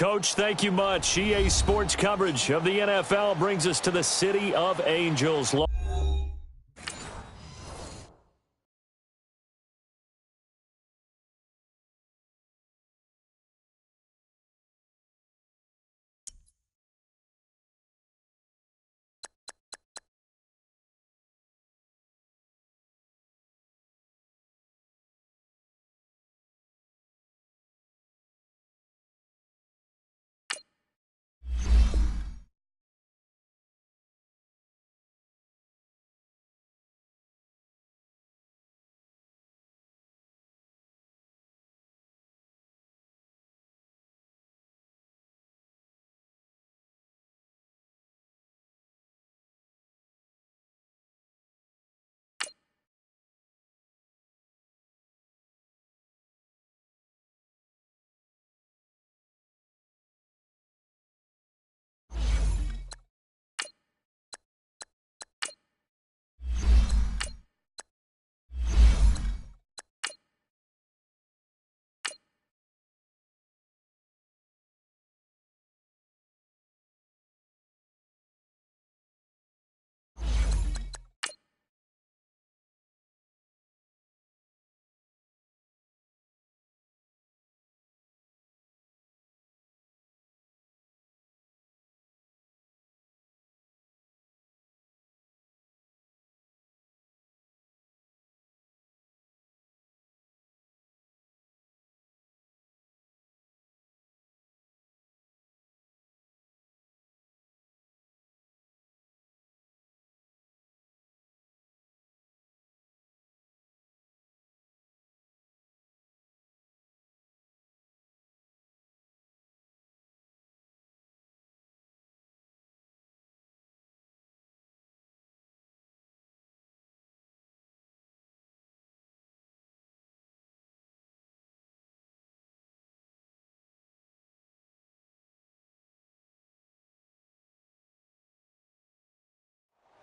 Coach, thank you much. EA Sports coverage of the NFL brings us to the City of Angels.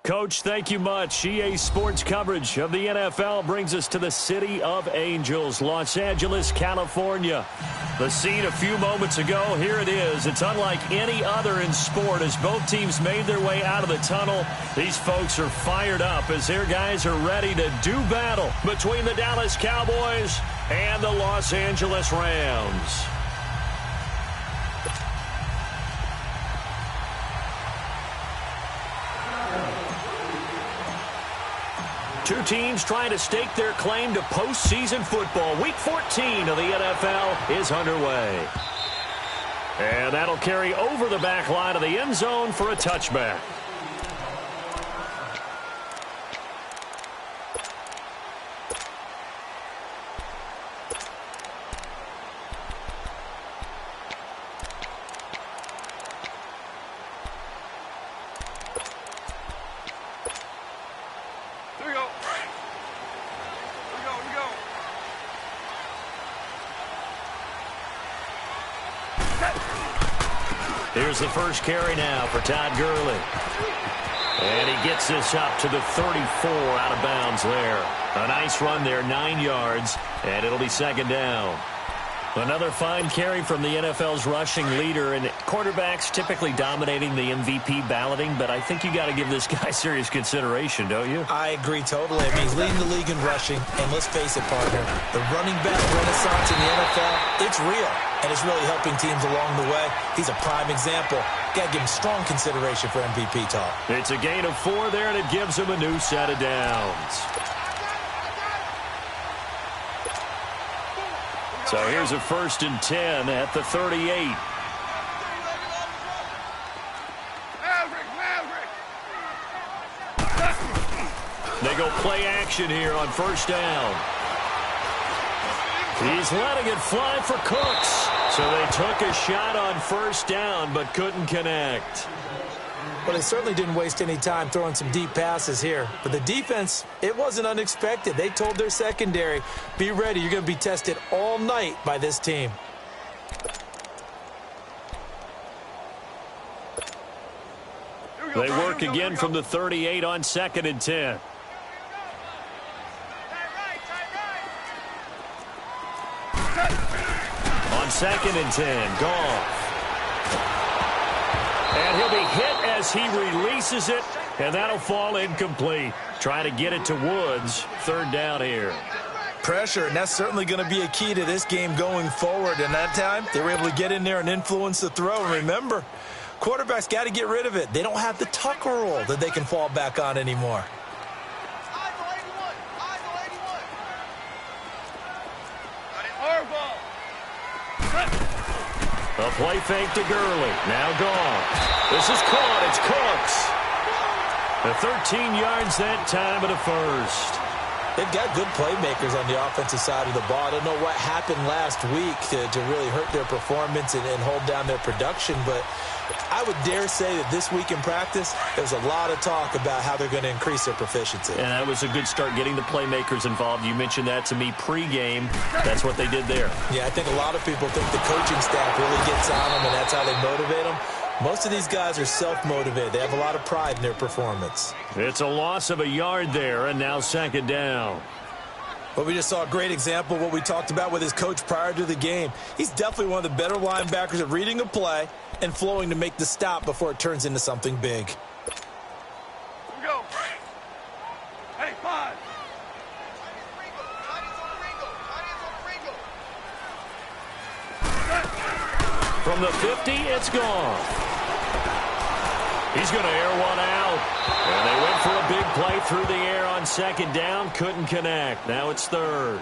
Coach, thank you much. EA Sports coverage of the NFL brings us to the City of Angels, Los Angeles, California. The scene a few moments ago, here it is. It's unlike any other in sport as both teams made their way out of the tunnel. These folks are fired up as their guys are ready to do battle between the Dallas Cowboys and the Los Angeles Rams. Two teams trying to stake their claim to postseason football. Week 14 of the NFL is underway. And that'll carry over the back line of the end zone for a touchback. Here's the first carry now for Todd Gurley. And he gets this up to the 34 out of bounds there. A nice run there, 9 yards, and it'll be second down. Another fine carry from the NFL's rushing leader, and quarterbacks typically dominating the MVP balloting, but I think you got to give this guy serious consideration, don't you? I agree totally. I mean, he's leading the league in rushing, and let's face it, partner, the running back renaissance in the NFL, it's real, and it's really helping teams along the way. He's a prime example. Got to give him strong consideration for MVP talk. It's a gain of 4 there, and it gives him a new set of downs. So here's a 1st and 10 at the 38. They go play action here on 1st down. He's letting it fly for Cooks. So they took a shot on 1st down but couldn't connect. Well, they certainly didn't waste any time throwing some deep passes here. But the defense, it wasn't unexpected. They told their secondary, be ready. You're going to be tested all night by this team. They work again from the 38 on 2nd and 10. On 2nd and 10, Goff. And he'll be hit as he releases it, and that'll fall incomplete. Trying to get it to Woods. Third down here. Pressure, and that's certainly going to be a key to this game going forward. And that time, they were able to get in there and influence the throw. And remember, quarterbacks got to get rid of it. They don't have the tucker roll that they can fall back on anymore. A play fake to Gurley. Now gone. This is caught. It's Cooks. The 13 yards that time of the first. They've got good playmakers on the offensive side of the ball. I don't know what happened last week to really hurt their performance and hold down their production, but I would dare say that this week in practice, there's a lot of talk about how they're going to increase their proficiency. And that was a good start getting the playmakers involved. You mentioned that to me pregame. That's what they did there. Yeah, I think a lot of people think the coaching staff really gets on them, and that's how they motivate them. Most of these guys are self-motivated. They have a lot of pride in their performance. It's a loss of a yard there, and now second down. But we just saw a great example of what we talked about with his coach prior to the game. He's definitely one of the better linebackers at reading a play and flowing to make the stop before it turns into something big. Here we go. Hey, 5. From the 50, it's gone. He's going to air one out. And they went for a big play through the air on second down. Couldn't connect. Now it's third.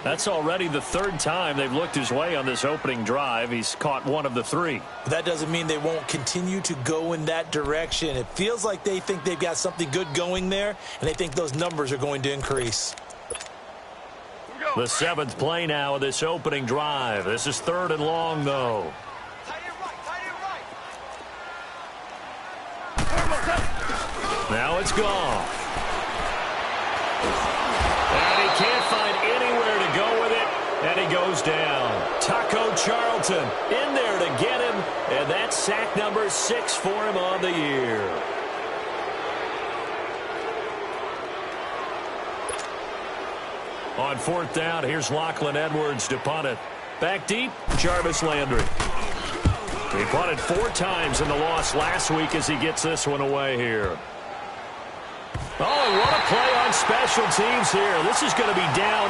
That's already the third time they've looked his way on this opening drive. He's caught one of the 3. That doesn't mean they won't continue to go in that direction. It feels like they think they've got something good going there, and they think those numbers are going to increase. The 7th play now of this opening drive. This is third and long, though. Now it's gone. And he can't find anywhere to go with it, and he goes down. Taco Charlton in there to get him, and that's sack number 6 for him on the year. On fourth down, here's Lachlan Edwards to punt it. Back deep, Jarvis Landry. He punted 4 times in the loss last week as he gets this one away here. Oh, and what a play on special teams here. This is going to be down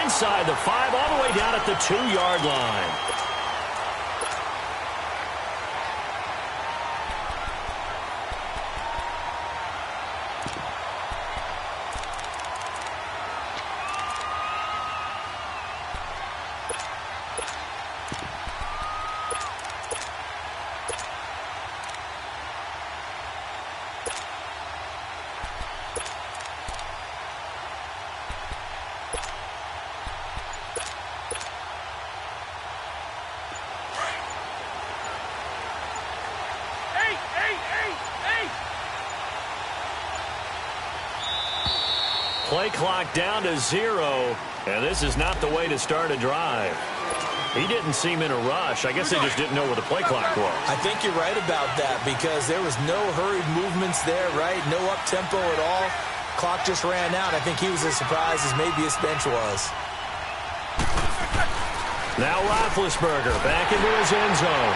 inside the 5, all the way down at the 2-yard line. Play clock down to 0, and this is not the way to start a drive. He didn't seem in a rush. I guess they just didn't know where the play clock was. I think you're right about that because there was no hurried movements there, right? No up-tempo at all. Clock just ran out. I think he was as surprised as maybe his bench was. Now Roethlisberger back into his end zone.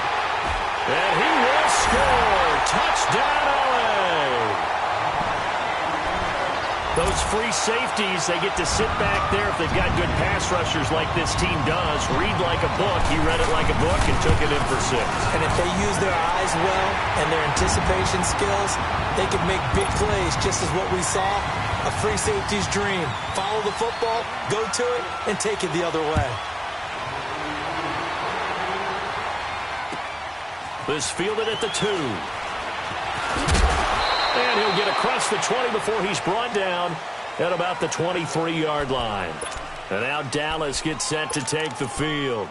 And he will score. Touchdown, LA. Those free safeties, they get to sit back there if they've got good pass rushers like this team does. Read like a book. He read it like a book and took it in for 6. And if they use their eyes well and their anticipation skills, they can make big plays, just as what we saw, a free safety's dream. Follow the football, go to it, and take it the other way. This fielded at the 2. And he'll get across the 20 before he's brought down at about the 23-yard line. And now Dallas gets set to take the field.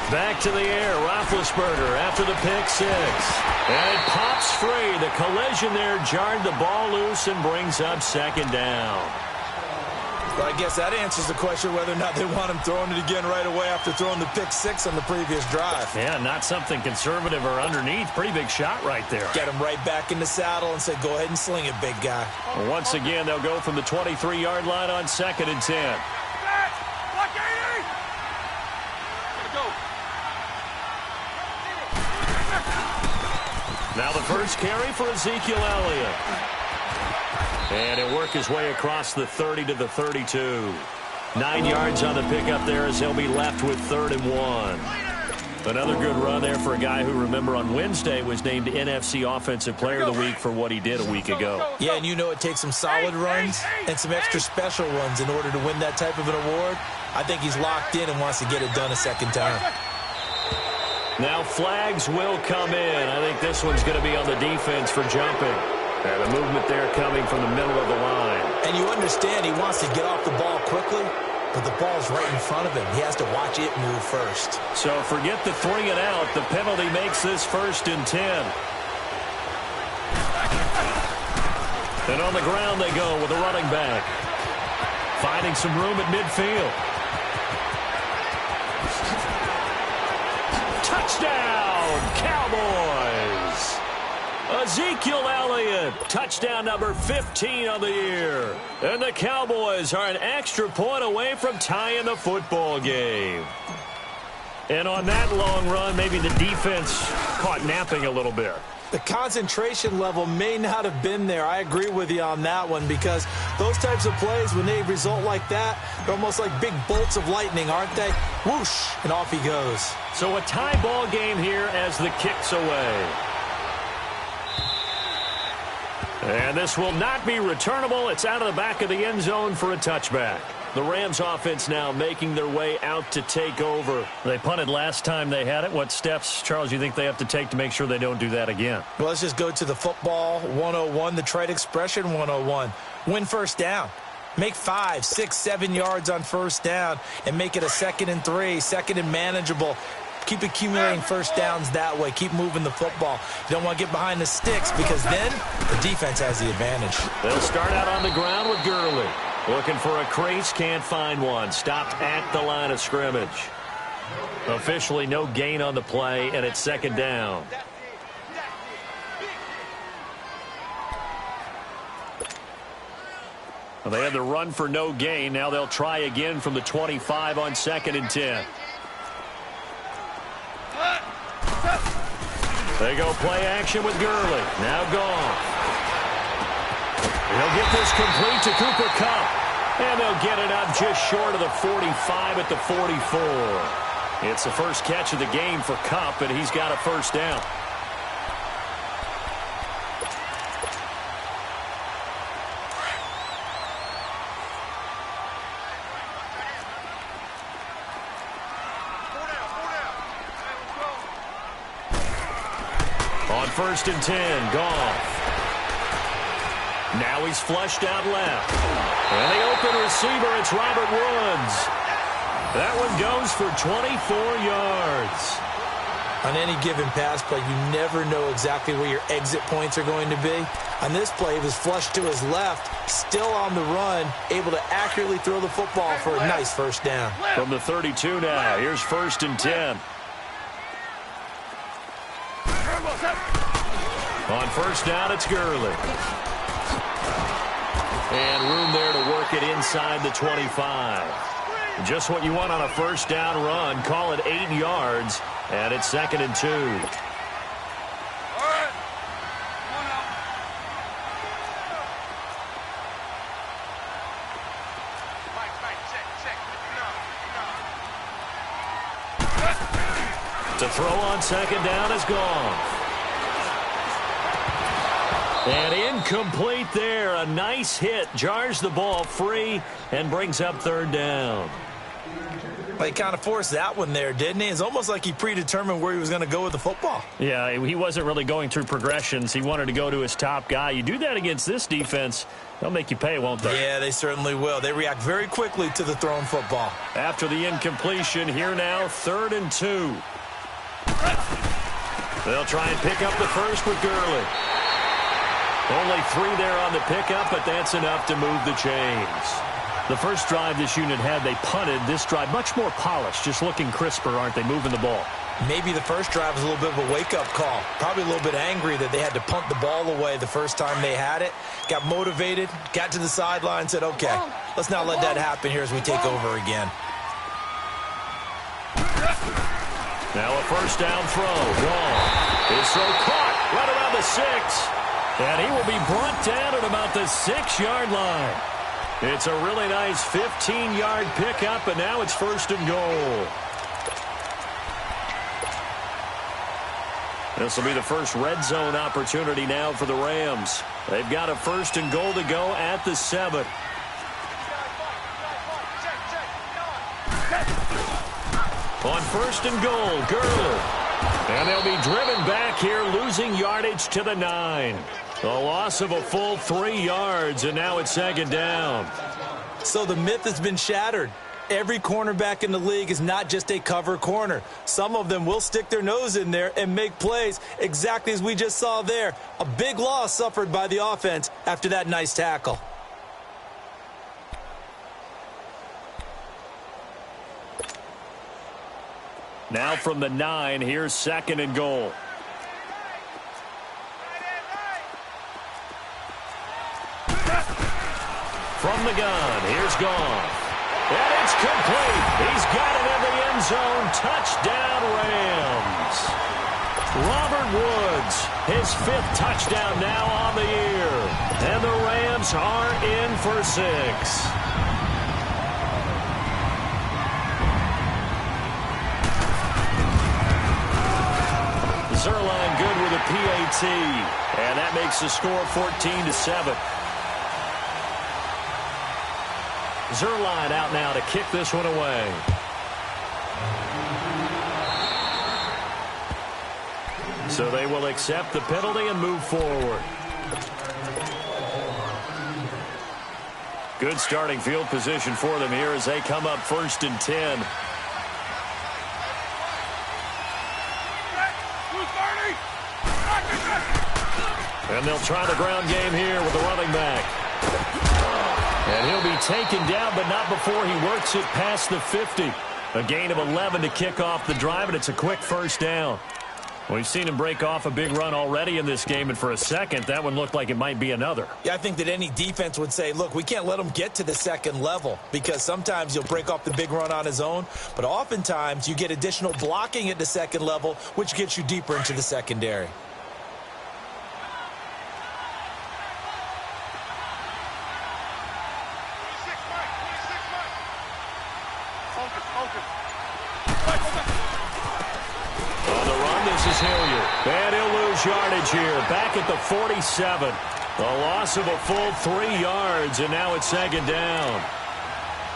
Back to the air, Roethlisberger after the pick 6. And it pops free. The collision there jarred the ball loose and brings up second down. Well, I guess that answers the question whether or not they want him throwing it again right away after throwing the pick six on the previous drive. Yeah, not something conservative or underneath. Pretty big shot right there. Get him right back in the saddle and say, go ahead and sling it, big guy. Well, once again, they'll go from the 23-yard line on 2nd and 10. Now the first carry for Ezekiel Elliott. And he'll work his way across the 30 to the 32. 9 yards on the pickup there as he'll be left with 3rd and 1. Another good run there for a guy who, remember, on Wednesday was named NFC Offensive Player of the Week for what he did a week ago. Yeah, and you know it takes some solid runs and some extra special runs in order to win that type of an award. I think he's locked in and wants to get it done a second time. Now flags will come in. I think this one's going to be on the defense for jumping. And the movement there coming from the middle of the line. And you understand he wants to get off the ball quickly, but the ball's right in front of him. He has to watch it move first. So forget the 3 and out. The penalty makes this 1st and 10. And on the ground they go with a running back. Finding some room at midfield. Touchdown, Cowboys! Ezekiel Elliott, touchdown number 15 on the year. And the Cowboys are an extra point away from tying the football game. And on that long run, maybe the defense caught napping a little bit. The concentration level may not have been there. I agree with you on that one, because those types of plays, when they result like that, they're almost like big bolts of lightning, aren't they? Whoosh, and off he goes. So a tie ball game here as the kick's away. And this will not be returnable. It's out of the back of the end zone for a touchback. The Rams offense now making their way out to take over. They punted last time they had it. What steps, Charles, you think they have to take to make sure they don't do that again? Well, let's just go to the football 101, the trite expression 101. Win first down. Make 5, 6, 7 yards on first down and make it a 2nd and 3, 2nd and manageable. Keep accumulating first downs that way. Keep moving the football. You don't want to get behind the sticks, because then the defense has the advantage. They'll start out on the ground with Gurley. Looking for a crease, can't find one. Stopped at the line of scrimmage. Officially no gain on the play, and it's 2nd down. Well, they had the run for no gain. Now they'll try again from the 25 on 2nd and 10. They go play action with Gurley. Now gone. He'll get this complete to Cooper Kupp. And they'll get it up just short of the 45 at the 44. It's the first catch of the game for Kupp, and he's got a first down. On 1st and 10, Goff. Now he's flushed out left. And the open receiver, it's Robert Woods. That one goes for 24 yards. On any given pass play, you never know exactly where your exit points are going to be. On this play, he was flushed to his left, still on the run, able to accurately throw the football for a nice first down. From the 32 now, here's 1st and 10. On first down, it's Gurley. And room there to work it inside the 25. Just what you want on a first down run. Call it 8 yards, and it's 2nd and 2. All right. To throw on 2nd down is gone. And incomplete there. A nice hit. Jars the ball free and brings up 3rd down. Well, he kind of forced that one there, didn't he? It's almost like he predetermined where he was going to go with the football. Yeah, he wasn't really going through progressions. He wanted to go to his top guy. You do that against this defense, they'll make you pay, won't they? Yeah, they certainly will. They react very quickly to the thrown football. After the incompletion, here now, 3rd and 2. They'll try and pick up the first with Gurley. Only 3 there on the pickup, but that's enough to move the chains. The first drive this unit had, they punted. This drive, much more polished, just looking crisper, aren't they, moving the ball? Maybe the first drive was a little bit of a wake-up call. Probably a little bit angry that they had to punt the ball away the first time they had it. Got motivated, got to the sideline, said, okay, let's not let that happen here as we take over again. Now a first down throw. Wrong. His throw caught right around the 6. And he will be brought down at about the 6-yard line. It's a really nice 15-yard pickup, and now it's first and goal. This will be the first red zone opportunity now for the Rams. They've got a first and goal to go at the 7. On first and goal, Gurley. And they'll be driven back here, losing yardage to the 9. A loss of a full 3 yards, and now it's second down. So the myth has been shattered. Every cornerback in the league is not just a cover corner. Some of them will stick their nose in there and make plays exactly as we just saw there. A big loss suffered by the offense after that nice tackle. Now from the 9, here's second and goal. From the gun, here's Goff. And it's complete. He's got it in the end zone. Touchdown, Rams. Robert Woods, his 5th touchdown now on the year. And the Rams are in for 6. Zerline good with a PAT. And that makes the score 14-7. Zerline out now to kick this one away. So they will accept the penalty and move forward. Good starting field position for them here as they come up first and 10. And they'll try the ground game here with the running back. And he'll be taken down, but not before he works it past the 50. A gain of 11 to kick off the drive, and it's a quick first down. We've seen him break off a big run already in this game, and for a second, that one looked like it might be another. Yeah, I think that any defense would say, look, we can't let him get to the second level because sometimes he'll break off the big run on his own, but oftentimes you get additional blocking at the second level, which gets you deeper into the secondary. And he'll lose yardage here. Back at the 47. A loss of a full 3 yards, and now it's second down.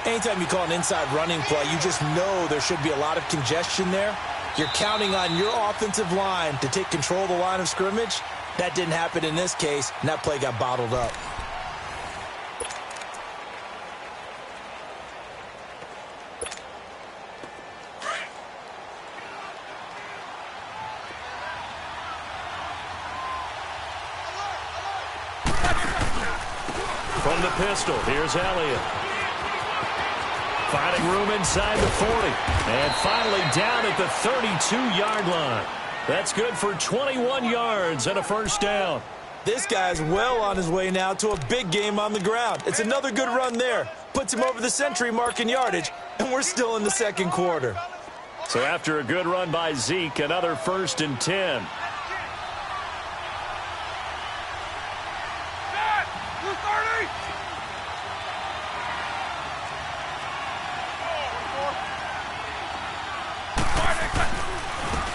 Anytime you call an inside running play, you just know there should be a lot of congestion there. You're counting on your offensive line to take control of the line of scrimmage. That didn't happen in this case, and that play got bottled up. From the pistol, here's Elliott. Finding room inside the 40. And finally down at the 32-yard line. That's good for 21 yards and a first down. This guy's well on his way now to a big game on the ground. It's another good run there. Puts him over the century mark in yardage, and we're still in the second quarter. So after a good run by Zeke, another first and 10.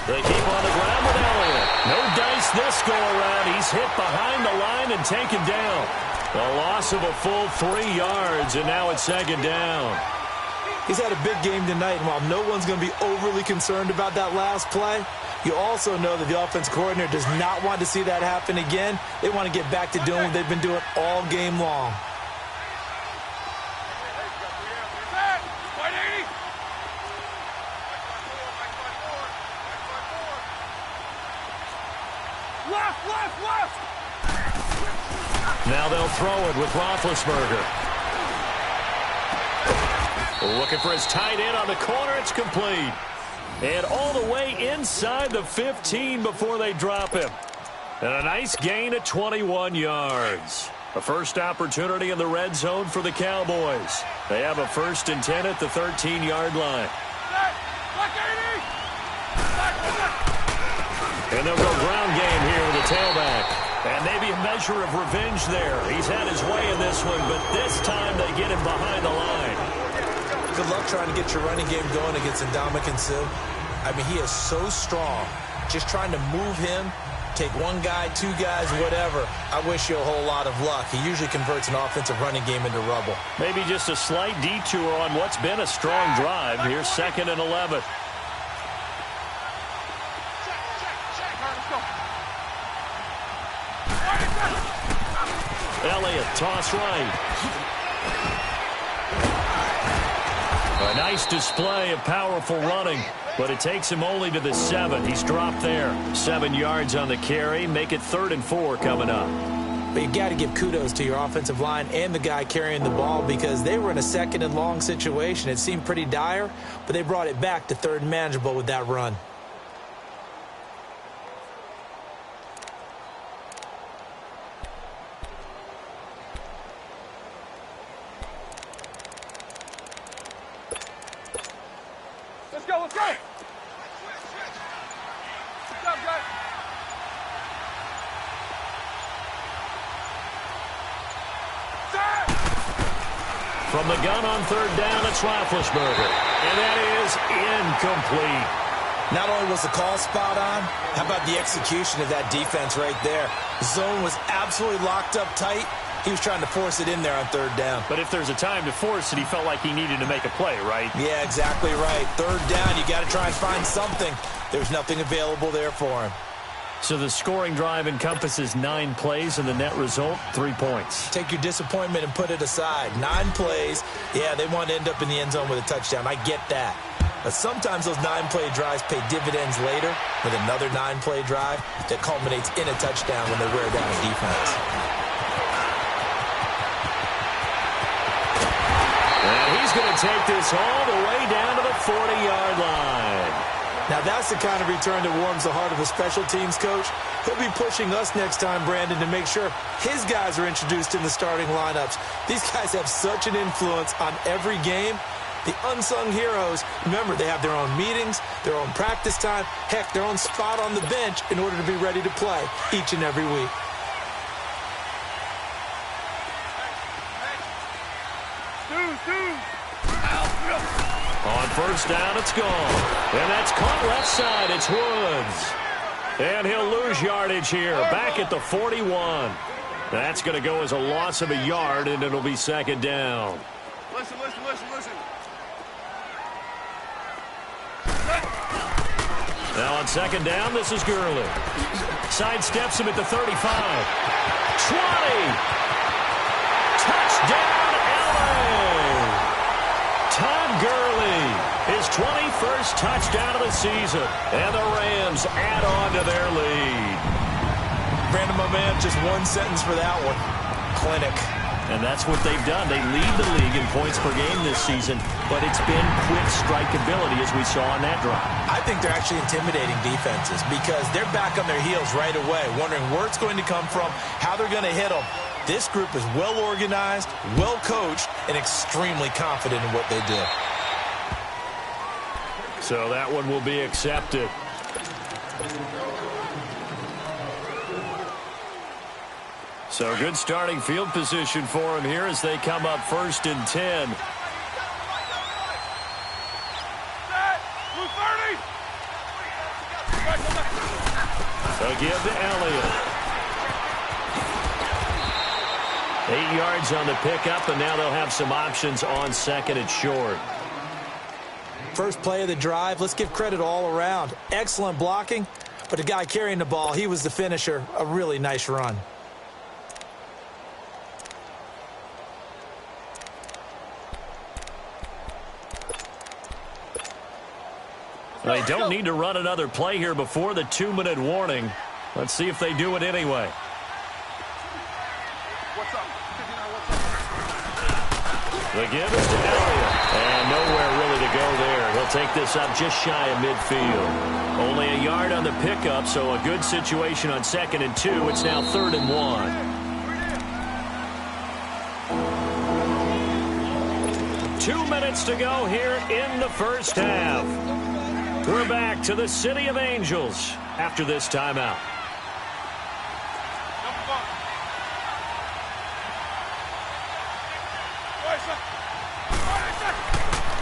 They keep on the ground with Elliott. No dice this go-around. He's hit behind the line and taken down. A loss of a full 3 yards, and now it's second down. He's had a big game tonight, and while no one's going to be overly concerned about that last play, you also know that the offense coordinator does not want to see that happen again. They want to get back to doing what they've been doing all game long. Now they'll throw it with Roethlisberger. Looking for his tight end on the corner. It's complete. And all the way inside the 15 before they drop him. And a nice gain at 21 yards. A first opportunity in the red zone for the Cowboys. They have a 1st and 10 at the 13-yard line. And they'll go ground game here with the tailback. And maybe a measure of revenge there. He's had his way in this one, but this time they get him behind the line. Good luck trying to get your running game going against Ndamukong Suh. I mean, he is so strong. Just trying to move him, take one guy, two guys, whatever. I wish you a whole lot of luck. He usually converts an offensive running game into rubble. Maybe just a slight detour on what's been a strong drive. Here's 2nd and 11. Elliott, toss right. A nice display of powerful running, but it takes him only to the 7. He's dropped there. 7 yards on the carry. Make it 3rd and 4 coming up. But you got to give kudos to your offensive line and the guy carrying the ball because they were in a 2nd and long situation. It seemed pretty dire, but they brought it back to 3rd and manageable with that run. Let's go. Good job, guys. From the gun on 3rd down, it's Roethlisberger. And that is incomplete. Not only was the call spot on, how about the execution of that defense right there? The zone was absolutely locked up tight. He was trying to force it in there on 3rd down. But if there's a time to force it, he felt like he needed to make a play, right? Yeah, exactly right. 3rd down, you got to try and find something. There's nothing available there for him. So the scoring drive encompasses 9 plays, and the net result, 3 points. Take your disappointment and put it aside. 9 plays. Yeah, they want to end up in the end zone with a touchdown. I get that. But sometimes those 9-play drives pay dividends later with another 9-play drive that culminates in a touchdown when they wear down a defense. And he's going to take this all the way down to the 40-yard line. Now that's the kind of return that warms the heart of a special teams coach. He'll be pushing us next time, Brandon, to make sure his guys are introduced in the starting lineups. These guys have such an influence on every game. The unsung heroes, remember, they have their own meetings, their own practice time, heck, their own spot on the bench in order to be ready to play each and every week. On 1st down, it's gone. And that's caught left side. It's Woods. And he'll lose yardage here. Back at the 41. That's going to go as a loss of a yard, and it'll be 2nd down. Listen. Now on 2nd down, this is Gurley. Sidesteps him at the 35. 20. Touchdown, LA. Todd Gurley, his 21st touchdown of the season. And the Rams add on to their lead. Brandon, my man, just one sentence for that one. Clinic. And that's what they've done. They lead the league in points per game this season, but it's been quick strike ability as we saw on that drive. I think they're actually intimidating defenses because they're back on their heels right away, wondering where it's going to come from, how they're going to hit them. This group is well organized, well coached, and extremely confident in what they do. So that one will be accepted. So good starting field position for him here as they come up 1st and 10. So give to Elliott. 8 yards on the pickup, and now they'll have some options on 2nd and short. First play of the drive, let's give credit all around. Excellent blocking, but the guy carrying the ball, he was the finisher. A really nice run. They don't need to run another play here before the 2-minute warning. Let's see if they do it anyway. The give is to Elliott. And nowhere really to go there. He'll take this up just shy of midfield. Only a yard on the pickup, so a good situation on 2nd and 2. It's now 3rd and 1. 2 minutes to go here in the first half. We're back to the City of Angels after this timeout.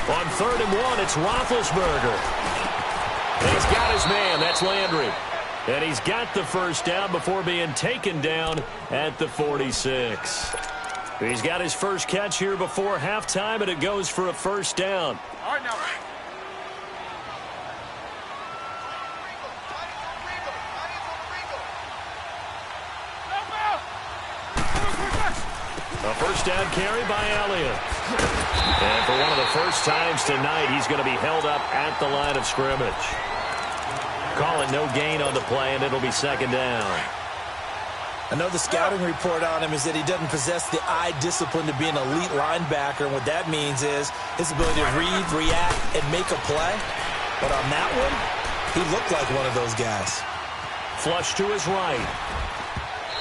On 3rd and 1, it's Roethlisberger. And he's got his man. That's Landry. And he's got the first down before being taken down at the 46. He's got his first catch here before halftime, and it goes for a first down. All right, now. A first down carry by Elliott. And for one of the first times tonight, he's going to be held up at the line of scrimmage. Call it no gain on the play, and it'll be 2nd down. I know the scouting report on him is that he doesn't possess the eye discipline to be an elite linebacker. And what that means is his ability to read, react, and make a play. But on that one, he looked like one of those guys. Flush to his right.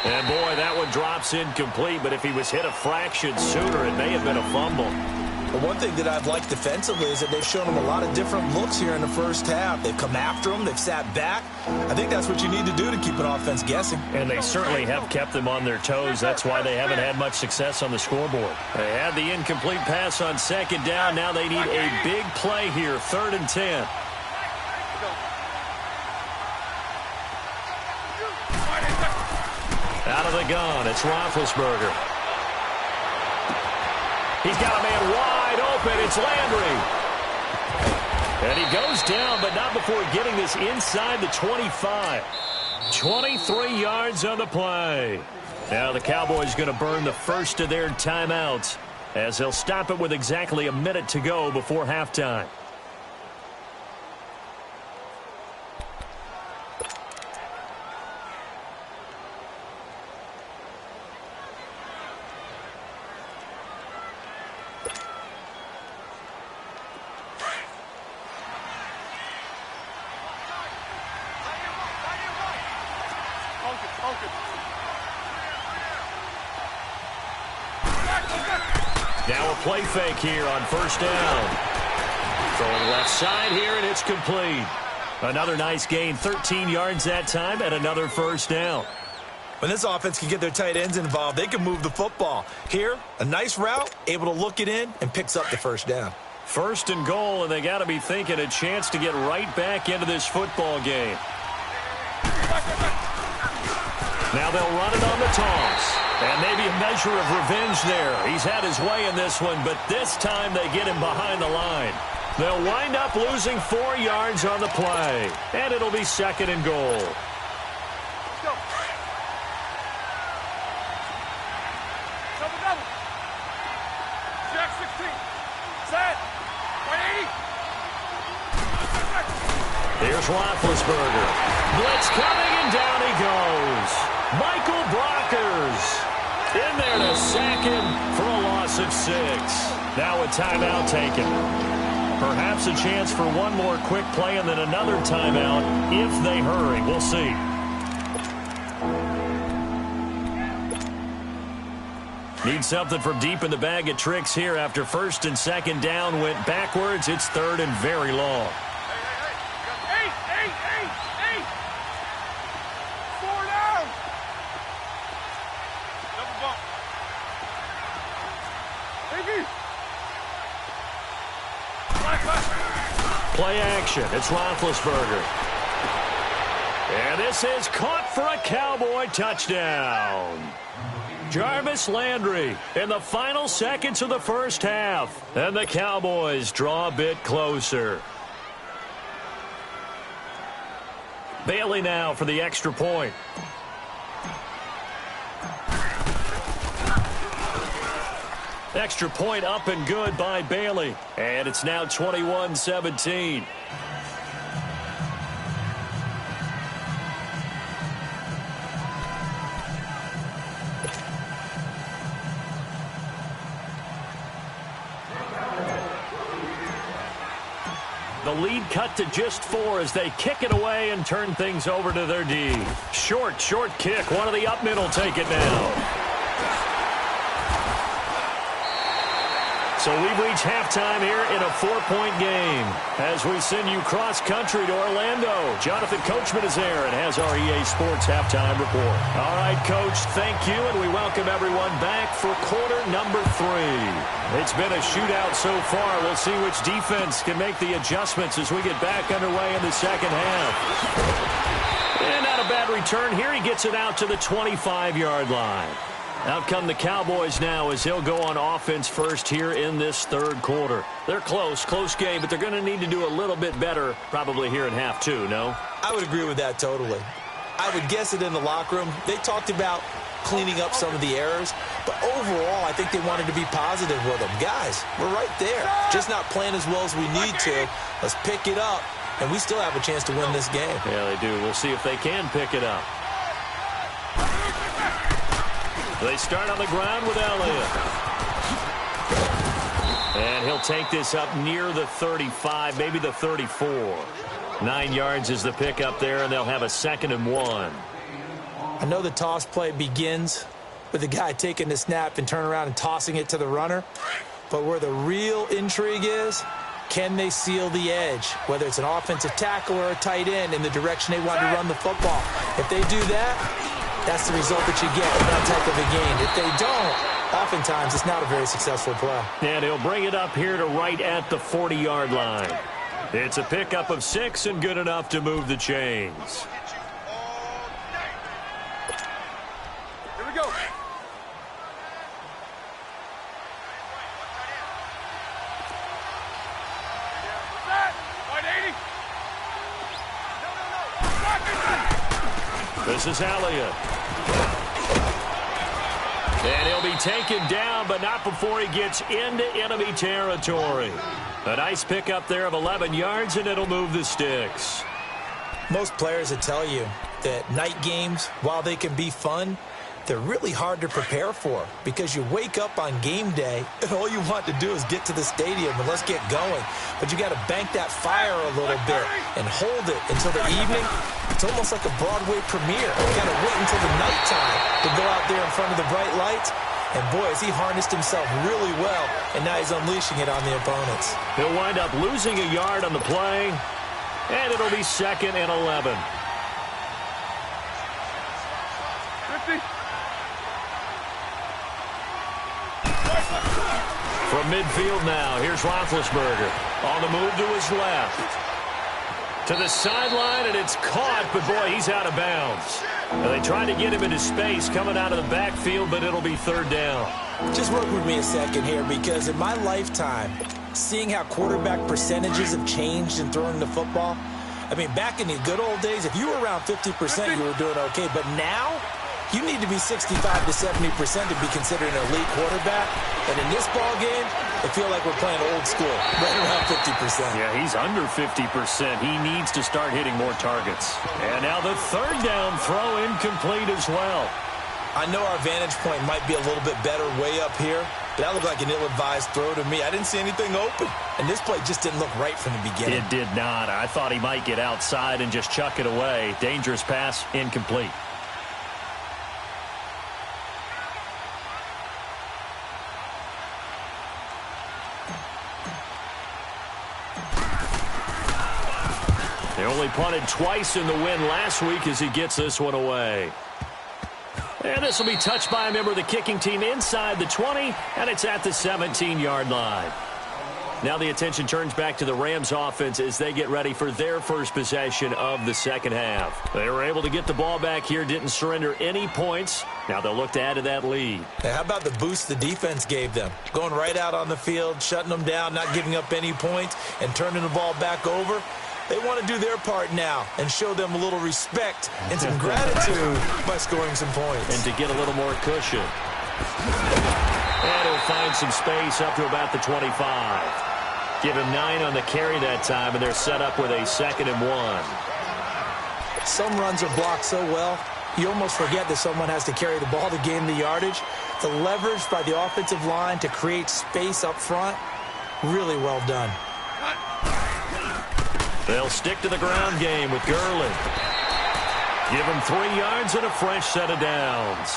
And, boy, that one drops incomplete, but if he was hit a fraction sooner, it may have been a fumble. But one thing that I've liked defensively is that they've shown him a lot of different looks here in the first half. They've come after him. They've sat back. I think that's what you need to do to keep an offense guessing. And they certainly have kept them on their toes. That's why they haven't had much success on the scoreboard. They had the incomplete pass on 2nd down. Now they need a big play here, 3rd and 10. Out of the gun, it's Roethlisberger. He's got a man wide open. It's Landry. And he goes down, but not before getting this inside the 25. 23 yards on the play. Now the Cowboys going to burn the first of their timeouts as they'll stop it with exactly a minute to go before halftime. Now a play fake here on 1st down. Throwing left side here, and it's complete. Another nice gain, 13 yards that time, and another first down. When this offense can get their tight ends involved, they can move the football. Here, a nice route, able to look it in, and picks up the first down. 1st and goal, and they got to be thinking a chance to get right back into this football game. Now they'll run it on the toss. And maybe a measure of revenge there. He's had his way in this one, but this time they get him behind the line. They'll wind up losing 4 yards on the play. And it'll be 2nd and goal. Let's go. Double, double. Jack 16. Set. 180. Here's Roethlisberger. Blitz coming, and down he goes. Michael Brockers in there to sack him for a loss of 6. Now a timeout taken. Perhaps a chance for one more quick play and then another timeout if they hurry. We'll see. Need something from deep in the bag of tricks here after 1st and 2nd down went backwards. It's 3rd and very long. Play action. It's Roethlisberger. And this is caught for a Cowboy touchdown. Jarvis Landry in the final seconds of the first half. And the Cowboys draw a bit closer. Bailey now for the extra point. Extra point up and good by Bailey. And it's now 21-17. The lead cut to just 4 as they kick it away and turn things over to their D. Short kick. One of the up men will take it now. So we've reached halftime here in a 4-point game as we send you cross-country to Orlando. Jonathan Coachman is there and has our EA Sports halftime report. All right, Coach, thank you, and we welcome everyone back for quarter number 3. It's been a shootout so far. We'll see which defense can make the adjustments as we get back underway in the second half. And not a bad return here. He gets it out to the 25-yard line. Out come the Cowboys now as he'll go on offense first here in this third quarter. They're close game, but they're going to need to do a little bit better probably here in half 2, no? I would agree with that totally. I would guess it in the locker room. They talked about cleaning up some of the errors, but overall I think they wanted to be positive with them. Guys, we're right there. Just not playing as well as we need to. Let's pick it up, and we still have a chance to win this game. Yeah, they do. We'll see if they can pick it up. They start on the ground with Elliott. And he'll take this up near the 35, maybe the 34. 9 yards is the pickup there, and they'll have a 2nd and 1. I know the toss play begins with the guy taking the snap and turning around and tossing it to the runner. But where the real intrigue is, can they seal the edge? Whether it's an offensive tackle or a tight end in the direction they want to run the football. If they do that, that's the result that you get in that type of a game. If they don't, oftentimes it's not a very successful play. And he'll bring it up here to right at the 40-yard line. It's a pickup of 6 and good enough to move the chains. Here we go. This is Elliott. And he'll be taken down, but not before he gets into enemy territory. A nice pickup there of 11 yards, and it'll move the sticks. Most players will tell you that night games, while they can be fun, they're really hard to prepare for because you wake up on game day and all you want to do is get to the stadium and let's get going. But you got to bank that fire a little bit and hold it until the evening. It's almost like a Broadway premiere. You got to wait until the nighttime to go out there in front of the bright lights. And boy, has he harnessed himself really well, and now he's unleashing it on the opponents. He'll wind up losing a yard on the play, and it'll be 2nd and 11. 50. From midfield now, here's Roethlisberger. On the move to his left. To the sideline, and it's caught, but boy, he's out of bounds. Now, they tried to get him into space coming out of the backfield, but it'll be 3rd down. Just work with me a second here, because in my lifetime, seeing how quarterback percentages have changed in throwing the football, I mean, back in the good old days, if you were around 50%, you were doing okay. But now, you need to be 65 to 70% to be considered an elite quarterback. And in this ball game, I feel like we're playing old school, right around 50%. Yeah, he's under 50%. He needs to start hitting more targets. And now the 3rd down throw incomplete as well. I know our vantage point might be a little bit better way up here, but that looked like an ill-advised throw to me. I didn't see anything open, and this play just didn't look right from the beginning. It did not. I thought he might get outside and just chuck it away. Dangerous pass, incomplete. They only punted twice in the win last week as he gets this one away. And this will be touched by a member of the kicking team inside the 20, and it's at the 17-yard line. Now the attention turns back to the Rams offense as they get ready for their first possession of the second half. They were able to get the ball back here, didn't surrender any points. Now they'll look to add to that lead. Hey, how about the boost the defense gave them? Going right out on the field, shutting them down, not giving up any points, and turning the ball back over. They want to do their part now and show them a little respect and some gratitude by scoring some points. And to get a little more cushion. And he'll find some space up to about the 25. Give him 9 on the carry that time, and they're set up with a 2nd and 1. Some runs are blocked so well, you almost forget that someone has to carry the ball to gain the yardage. The leverage by the offensive line to create space up front, really well done. They'll stick to the ground game with Gurley. Give him 3 yards and a fresh set of downs.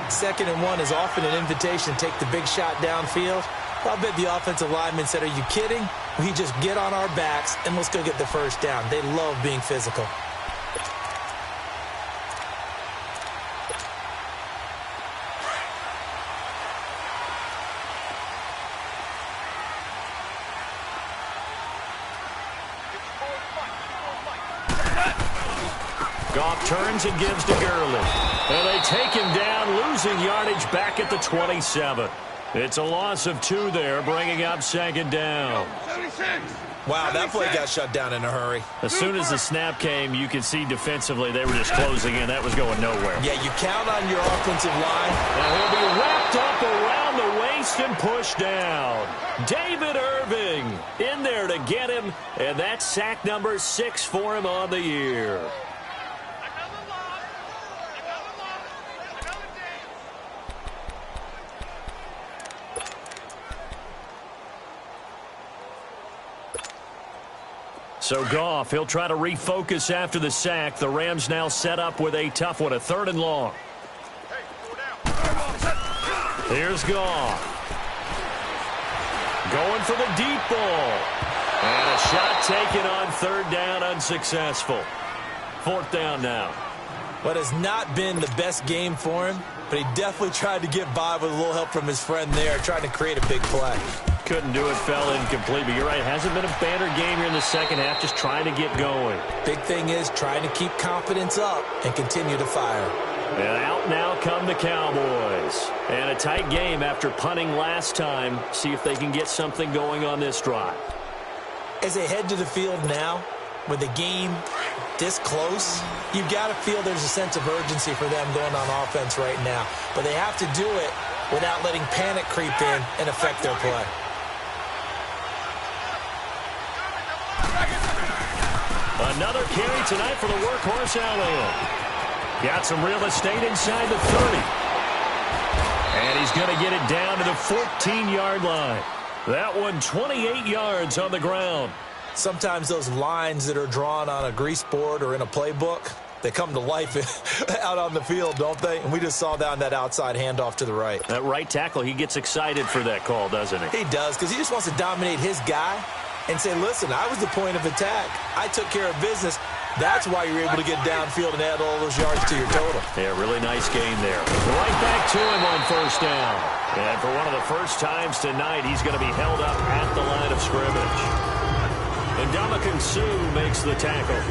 2nd and 1 is often an invitation to take the big shot downfield. I bet the offensive lineman said, are you kidding? We just get on our backs and let's go get the first down. They love being physical. Goff turns and gives to Gurley. And they take him down, losing yardage back at the 27. It's a loss of 2 there, bringing up 2nd down. Wow, that play got shut down in a hurry. As soon as the snap came, you could see defensively they were just closing in. That was going nowhere. Yeah, you count on your offensive line. Now he'll be wrapped up around the waist and pushed down. David Irving in there to get him, and that's sack number 6 for him on the year. So Goff, he'll try to refocus after the sack. The Rams now set up with a tough one, a 3rd and long. Here's Goff. Going for the deep ball. And a shot taken on 3rd down, unsuccessful. 4th down now. What has not been the best game for him, but he definitely tried to get by with a little help from his friend there, trying to create a big play. Couldn't do it, fell incomplete, but you're right. Hasn't been a banner game here in the 2nd half, just trying to get going. Big thing is trying to keep confidence up and continue to fire. And out now come the Cowboys. And a tight game after punting last time. See if they can get something going on this drive. As they head to the field now, with the game this close, you've got to feel there's a sense of urgency for them going on offense right now. But they have to do it without letting panic creep in and affect their play. Another carry tonight for the workhorse Elliott. Got some real estate inside the 30. And he's going to get it down to the 14-yard line. That one 28 yards on the ground. Sometimes those lines that are drawn on a grease board or in a playbook, they come to life out on the field, don't they? And we just saw down that outside handoff to the right. That right tackle, he gets excited for that call, doesn't he? He does, because he just wants to dominate his guy and say, listen, I was the point of attack. I took care of business. That's why you're able to get downfield and add all those yards to your total. Yeah, really nice game there. Right back to him on 1st down. And for one of the first times tonight, he's going to be held up at the line of scrimmage. And Ndamukong Suh makes the tackle.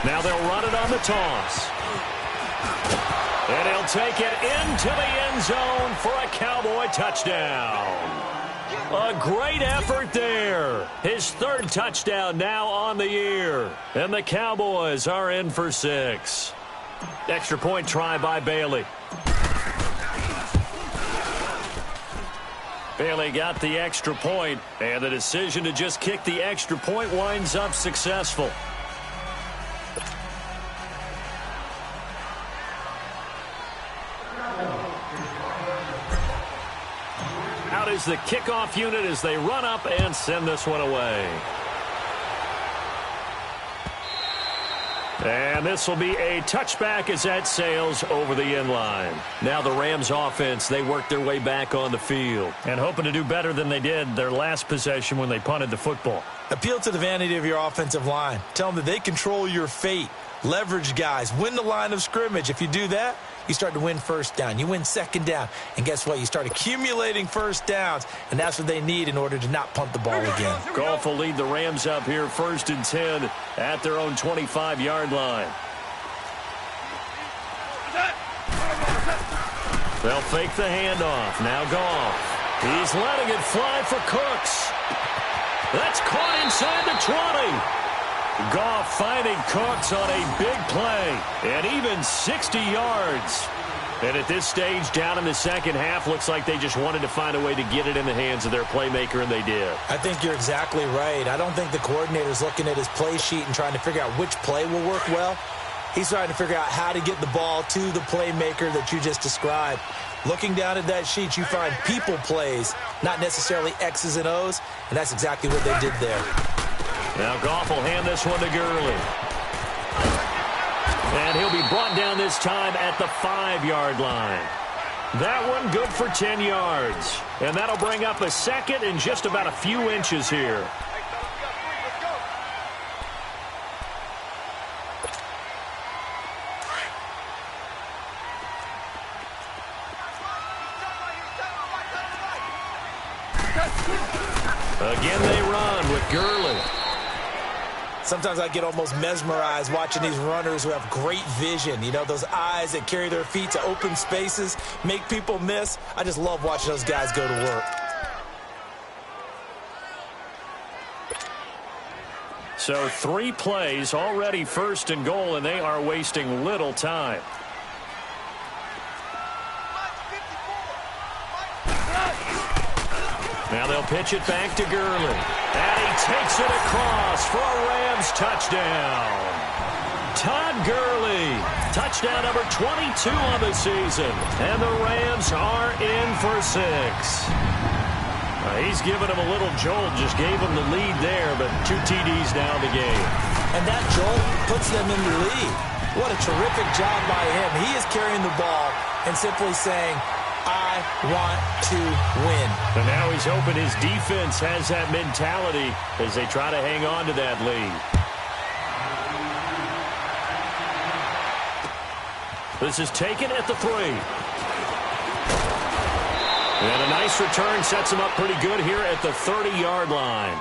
Now they'll run it on the toss. And he'll take it into the end zone for a Cowboy touchdown. A great effort there. His 3rd touchdown now on the year. And the Cowboys are in for 6. Extra point try by Bailey. Bailey got the extra point, and the decision to just kick the extra point winds up successful. Out is the kickoff unit as they run up and send this one away. And this will be a touchback as that sails over the end line. Now the Rams offense, they work their way back on the field and hoping to do better than they did their last possession when they punted the football. Appeal to the vanity of your offensive line. Tell them that they control your fate. Leverage guys. Win the line of scrimmage. If you do that, you start to win 1st down. You win 2nd down. And guess what? You start accumulating 1st downs, and that's what they need in order to not punt the ball again. Goff will lead the Rams up here 1st and 10 at their own 25-yard line. They'll fake the handoff. Now Goff. He's letting it fly for Cooks. That's caught inside the 20. Goff finding Cooks on a big play, and even 60 yards. And at this stage, down in the second half, looks like they just wanted to find a way to get it in the hands of their playmaker, and they did. I think you're exactly right. I don't think the coordinator's looking at his play sheet and trying to figure out which play will work well. He's trying to figure out how to get the ball to the playmaker that you just described. Looking down at that sheet, you find people plays, not necessarily X's and O's, and that's exactly what they did there. Now Goff will hand this one to Gurley. And he'll be brought down this time at the 5-yard line. That one good for 10 yards. And that'll bring up a second and just about a few inches here. Again they run with Gurley. Sometimes I get almost mesmerized watching these runners who have great vision. You know, those eyes that carry their feet to open spaces, make people miss. I just love watching those guys go to work. So 3 plays, already first and goal, and they are wasting little time. Now they'll pitch it back to Gurley. And he takes it across for a Rams touchdown. Todd Gurley, touchdown number 22 on the season. And the Rams are in for 6. He's given him a little jolt, just gave him the lead there, but 2 TDs now in the game. And that jolt puts them in the lead. What a terrific job by him. He is carrying the ball and simply saying, I want to win. And now he's hoping his defense has that mentality as they try to hang on to that lead. This is taken at the 3. And a nice return sets him up pretty good here at the 30-yard line.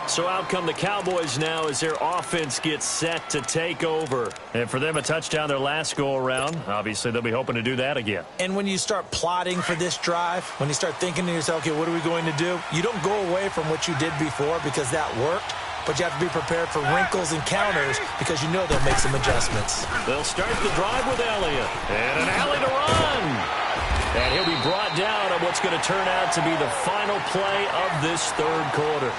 So out come the Cowboys now as their offense gets set to take over. And for them, a touchdown their last go-around. Obviously, they'll be hoping to do that again. And when you start plotting for this drive, when you start thinking to yourself, okay, what are we going to do? You don't go away from what you did before because that worked. But you have to be prepared for wrinkles and counters because you know they'll make some adjustments. They'll start the drive with Elliott. And an alley to run. And he'll be brought down on what's going to turn out to be the final play of this third quarter.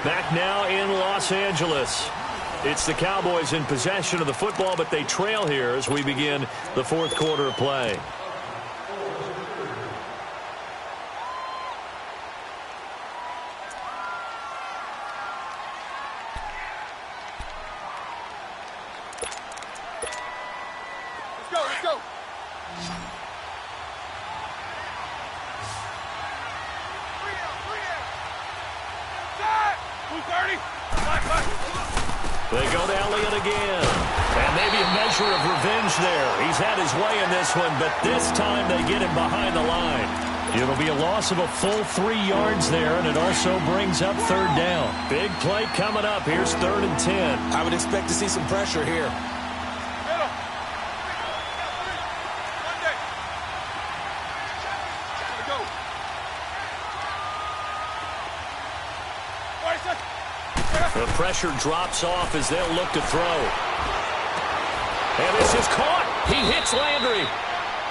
Back now in Los Angeles. It's the Cowboys in possession of the football, but they trail here as we begin the fourth quarter of play. Let's go. 230. They go to Elliott again. And maybe a measure of revenge there. He's had his way in this one, but this time they get him behind the line. It'll be a loss of a full 3 yards there, and it also brings up third down. Big play coming up. Here's 3rd and 10. I would expect to see some pressure here. The pressure drops off as they'll look to throw. And this is caught. He hits Landry.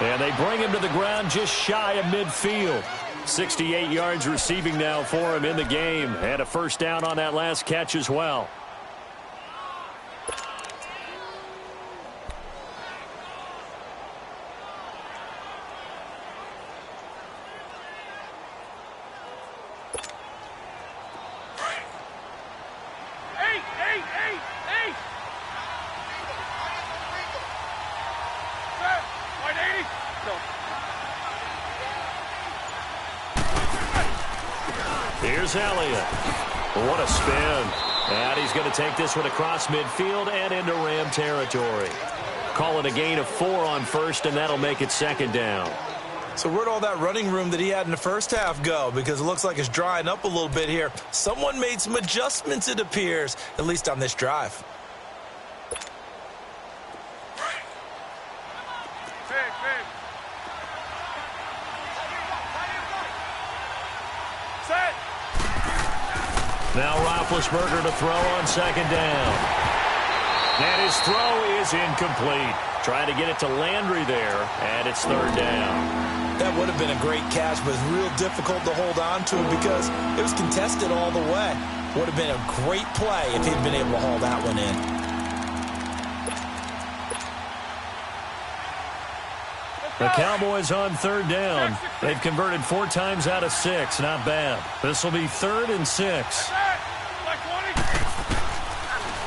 And they bring him to the ground just shy of midfield. 68 yards receiving now for him in the game. And a first down on that last catch as well. Here's Elliott. What a spin. And he's going to take this one across midfield and into Ram territory. Call it a gain of 4 on first, and that'll make it second down. So where'd all that running room that he had in the first half go? Because it looks like it's drying up a little bit here. Someone made some adjustments, it appears, at least on this drive. Now Roethlisberger to throw on second down. And his throw is incomplete. Trying to get it to Landry there, and it's third down. That would have been a great catch, but it's real difficult to hold on to because it was contested all the way. Would have been a great play if he'd been able to haul that one in. The Cowboys on third down. They've converted 4 times out of 6. Not bad. This will be 3rd and 6.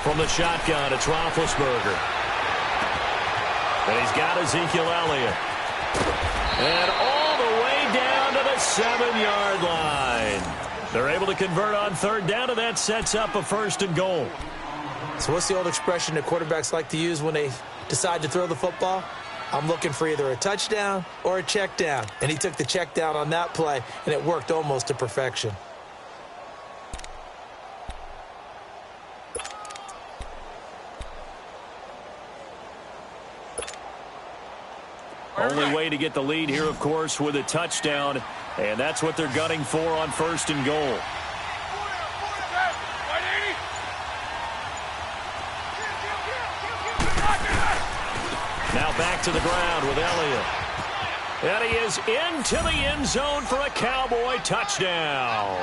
From the shotgun, it's Roethlisberger. And he's got Ezekiel Elliott. And all the way down to the 7-yard line. They're able to convert on third down, and that sets up a 1st and goal. So what's the old expression that quarterbacks like to use when they decide to throw the football? I'm looking for either a touchdown or a check down. And he took the check down on that play, and it worked almost to perfection. Only way to get the lead here, of course, with a touchdown. And that's what they're gunning for on 1st and goal. Now back to the ground with Elliott. And he is into the end zone for a Cowboy touchdown.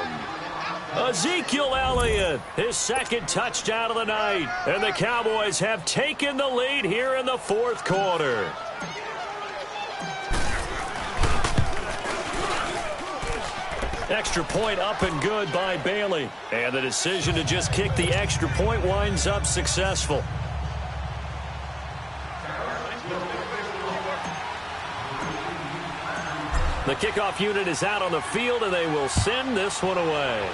Ezekiel Elliott, his 2nd touchdown of the night. And the Cowboys have taken the lead here in the 4th quarter. Extra point up and good by Bailey. And the decision to just kick the extra point winds up successful. The kickoff unit is out on the field, and they will send this one away.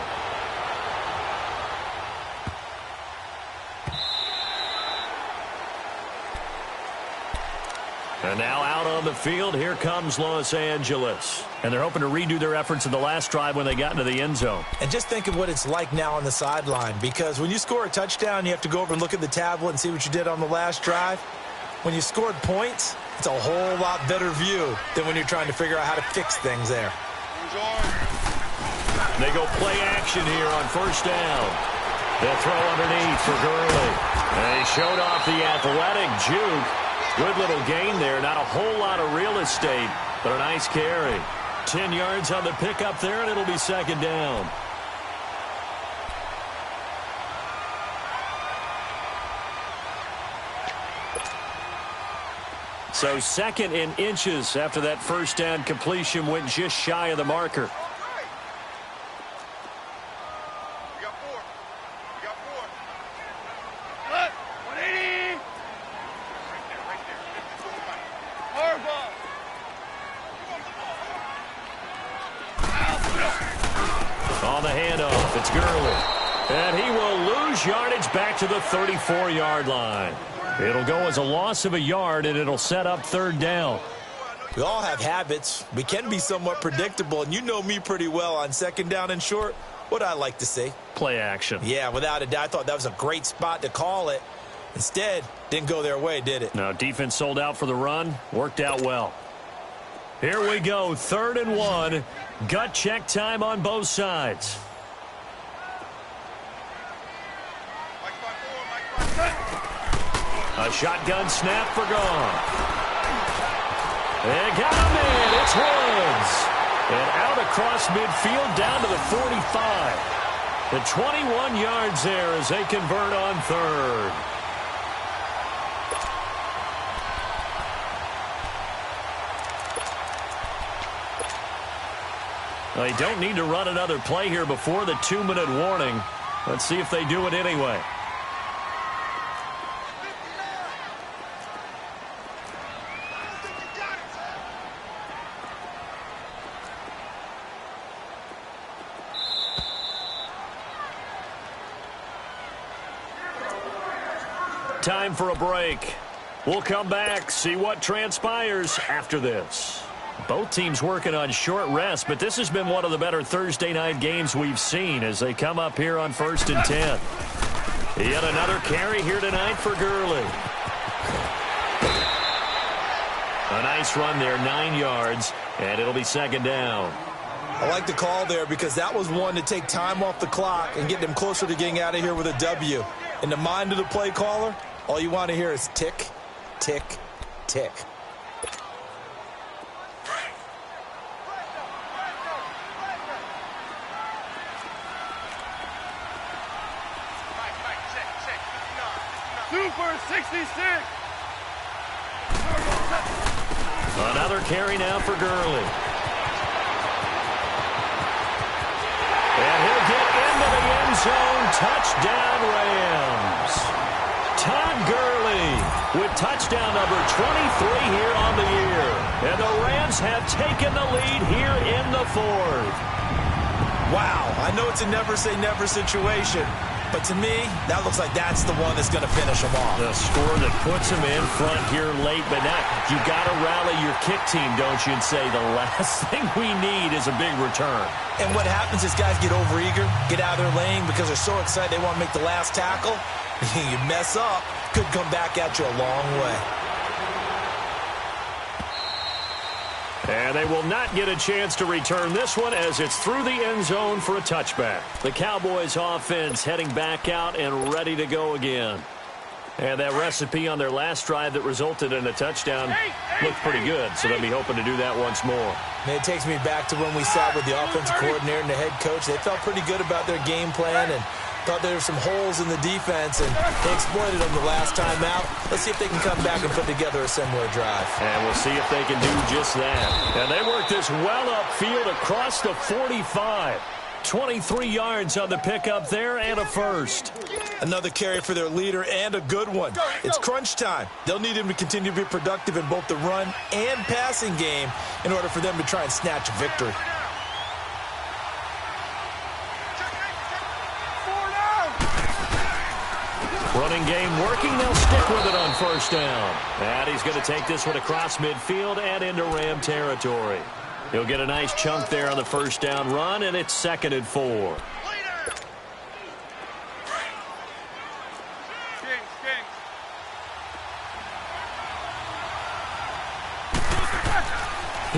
And now out on the field, here comes Los Angeles. And they're hoping to redo their efforts in the last drive when they got into the end zone. And just think of what it's like now on the sideline, because when you score a touchdown, you have to go over and look at the tablet and see what you did on the last drive. When you scored points, it's a whole lot better view than when you're trying to figure out how to fix things there. They go play action here on 1st down. They'll throw underneath for Gurley. And he showed off the athletic juke. Good little gain there. Not a whole lot of real estate, but a nice carry. 10 yards on the pickup there, and it'll be 2nd down. So 2nd in inches after that 1st down completion went just shy of the marker. On the handoff, it's Gurley. And he will lose yardage back to the 34-yard line. It'll go as a loss of a yard, and it'll set up 3rd down. We all have habits. We can be somewhat predictable, and you know me pretty well on 2nd down and short. What I like to see. Play action. Yeah, without a doubt. I thought that was a great spot to call it. Instead, didn't go their way, did it? No, defense sold out for the run. Worked out well. Here we go, 3rd and 1. Gut check time on both sides. A shotgun snap for Goff. And got him in. It's Woods. And out across midfield down to the 45. The 21 yards there as they convert on 3rd. They don't need to run another play here before the 2-minute warning. Let's see if they do it anyway. Time for a break. We'll come back, see what transpires after this. Both teams working on short rest, but this has been one of the better Thursday night games we've seen as they come up here on 1st and 10. Yet another carry here tonight for Gurley. A nice run there, 9 yards, and it'll be 2nd down. I like the call there because that was one to take time off the clock and get them closer to getting out of here with a W. In the mind of the play caller, all you want to hear is tick, tick, tick. Super 66. Another carry now for Gurley. And he'll get into the end zone. Touchdown, Rams. Todd Gurley with touchdown number 23 here on the year. And the Rams have taken the lead here in the fourth. Wow, I know it's a never-say-never situation, but to me, that looks like that's the one that's going to finish them off. The score that puts them in front here late, but now you got to rally your kick team, don't you, and say the last thing we need is a big return. And what happens is guys get overeager, get out of their lane because they're so excited they want to make the last tackle. You mess up, could come back at you a long way. And they will not get a chance to return this one as it's through the end zone for a touchback. The Cowboys offense heading back out and ready to go again. And that recipe on their last drive that resulted in a touchdown looked pretty good, so they'll be hoping to do that once more. And it takes me back to when we sat with the offensive coordinator and the head coach. They felt pretty good about their game plan and thought there were some holes in the defense, and they exploited them the last time out. Let's see if they can come back and put together a similar drive. And we'll see if they can do just that. And they work this well upfield across the 45. 23 yards on the pickup there and a first. Another carry for their leader and a good one. It's crunch time. They'll need him to continue to be productive in both the run and passing game in order for them to try and snatch a victory. Running game working. They'll stick with it on first down. And he's going to take this one across midfield and into Ram territory. He'll get a nice chunk there on the first down run, and it's 2nd and 4.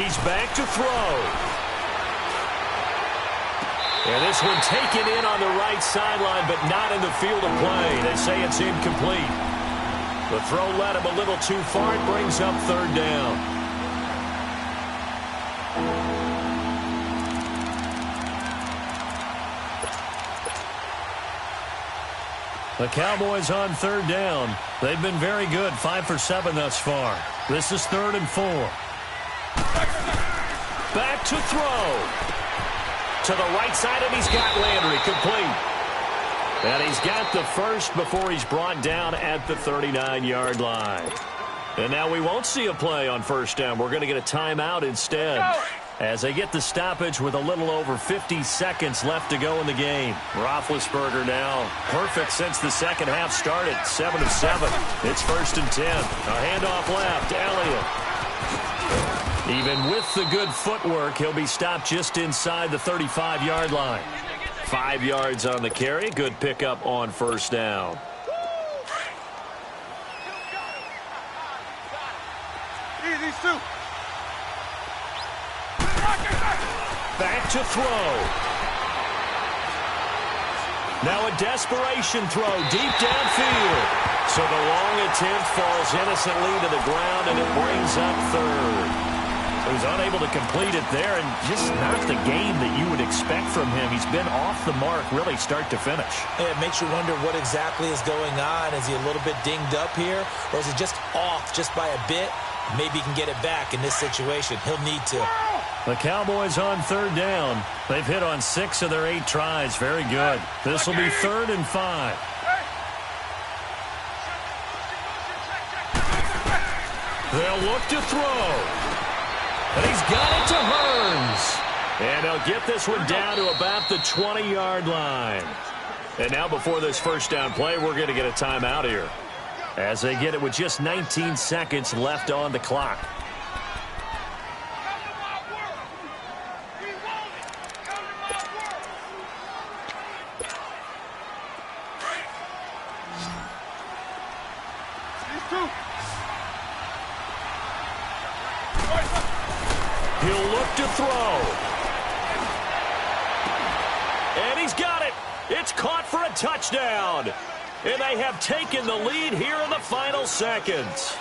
He's back to throw. And this one taken in on the right sideline, but not in the field of play. They say it's incomplete. The throw led him a little too far. It brings up 3rd down. The Cowboys on 3rd down. They've been very good, 5 for 7 thus far. This is 3rd and 4. Back to throw. To the right side, and he's got Landry complete. And he's got the first before he's brought down at the 39-yard line. And now we won't see a play on first down. We're going to get a timeout instead as they get the stoppage with a little over 50 seconds left to go in the game. Roethlisberger now perfect since the second half started, 7 of 7. It's 1st and 10. A handoff left, Elliott. Even with the good footwork, he'll be stopped just inside the 35-yard line. 5 yards on the carry. Good pickup on first down. Easy, Stu. Back to throw. Now a desperation throw deep downfield. So the long attempt falls innocently to the ground, and it brings up 3rd. He was unable to complete it there, and just not the game that you would expect from him. He's been off the mark really start to finish. It makes you wonder what exactly is going on. Is he a little bit dinged up here, or is he just off just by a bit? Maybe he can get it back in this situation. He'll need to. The Cowboys on 3rd down. They've hit on 6 of their 8 tries. Very good. This will be 3rd and 5. They'll look to throw. And he's got it to Hearns. And they'll get this one down to about the 20-yard line. And now before this first down play, we're going to get a timeout here as they get it with just 19 seconds left on the clock. He'll look to throw. touchdown. And they have taken the lead here in the final seconds.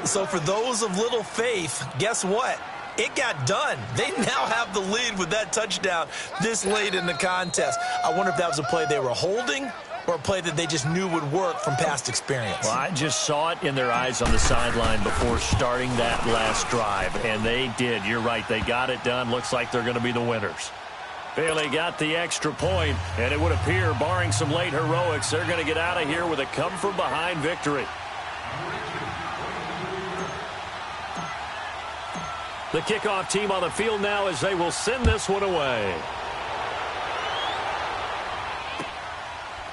So for those of little faith, guess what? It got done. They now have the lead with that touchdown this late in the contest. I wonder if that was a play they were holding or a play that they just knew would work from past experience. Well, I just saw it in their eyes on the sideline before starting that last drive, and they did. You're right. They got it done. Looks like they're going to be the winners. Bailey got the extra point, and it would appear, barring some late heroics, they're going to get out of here with a come-from-behind victory. The kickoff team on the field now as they will send this one away.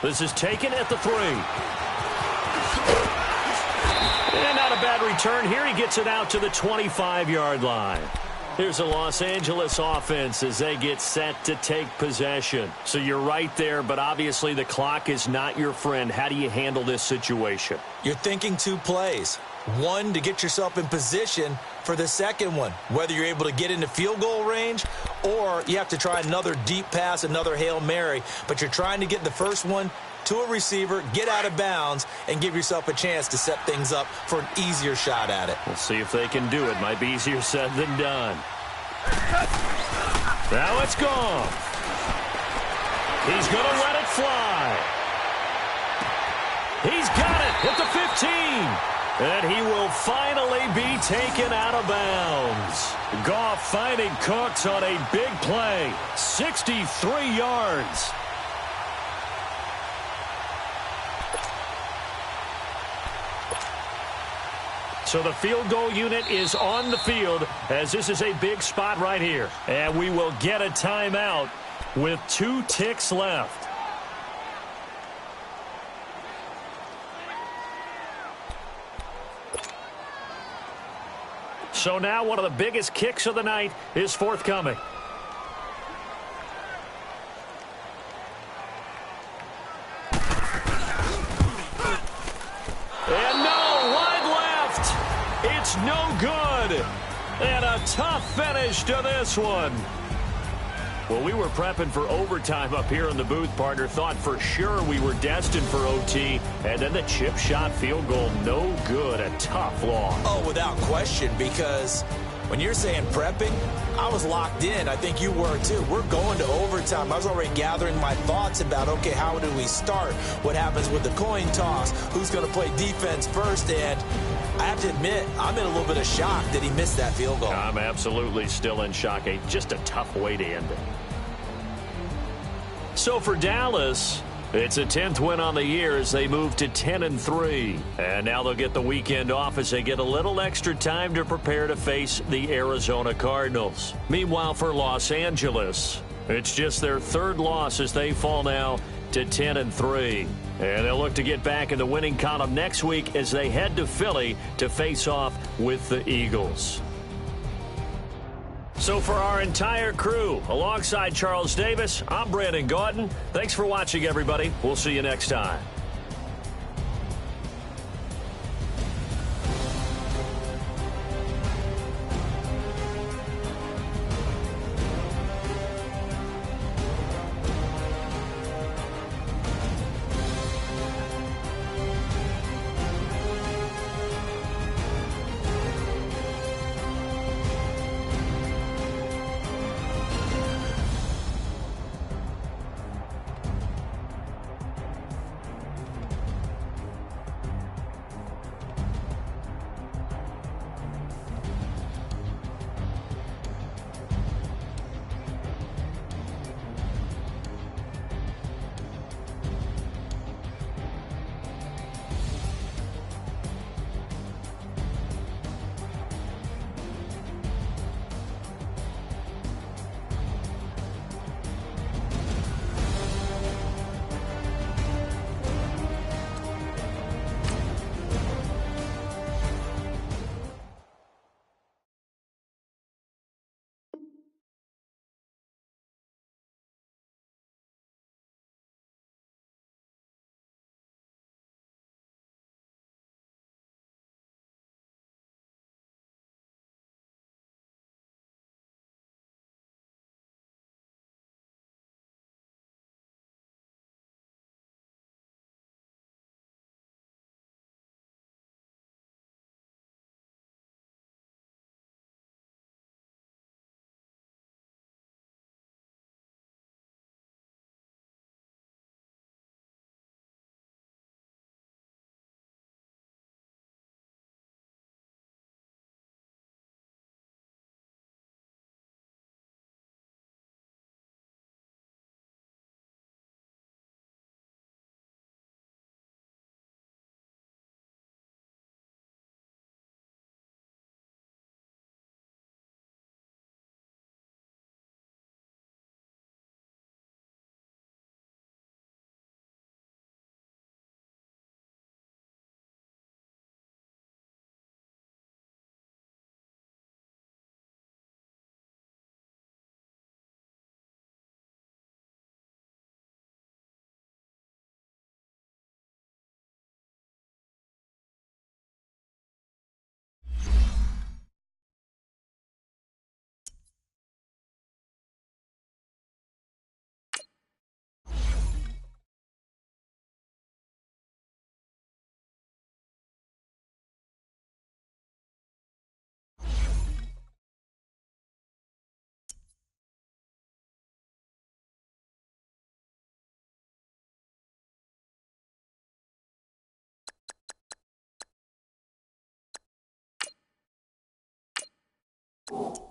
This is taken at the 3. And not a bad return here. He gets it out to the 25-yard line. Here's a Los Angeles offense as they get set to take possession. So you're right there, but obviously the clock is not your friend. How do you handle this situation? You're thinking 2 plays. One, to get yourself in position for the second one, whether you're able to get into field goal range or you have to try another deep pass, another Hail Mary, but you're trying to get the first one to a receiver, get out of bounds, and give yourself a chance to set things up for an easier shot at it. We'll see if they can do it. Might be easier said than done. Now it's gone. He's going to let it fly. He's got it at the 15. And he will finally be taken out of bounds. Goff finding Cooks on a big play. 63 yards. So the field goal unit is on the field as this is a big spot right here. And we will get a timeout with 2 ticks left. So now one of the biggest kicks of the night is forthcoming. And no, wide left. It's no good. And a tough finish to this one. Well, we were prepping for overtime up here in the booth, partner. Thought for sure we were destined for OT. And then the chip shot field goal, no good. A tough loss. Oh, without question, because when you're saying prepping, I was locked in. I think you were too. We're going to overtime. I was already gathering my thoughts about, okay, how do we start? What happens with the coin toss? Who's going to play defense first? And I have to admit, I'm in a little bit of shock that he missed that field goal. I'm absolutely still in shock. Just a tough way to end it. So for Dallas, it's a 10th win on the year as they move to 10-3. And now they'll get the weekend off as they get a little extra time to prepare to face the Arizona Cardinals. Meanwhile, for Los Angeles, it's just their 3rd loss as they fall now to 10-3. And they'll look to get back in the winning column next week as they head to Philly to face off with the Eagles. So for our entire crew, alongside Charles Davis, I'm Brandon Gaudin. Thanks for watching, everybody. We'll see you next time. You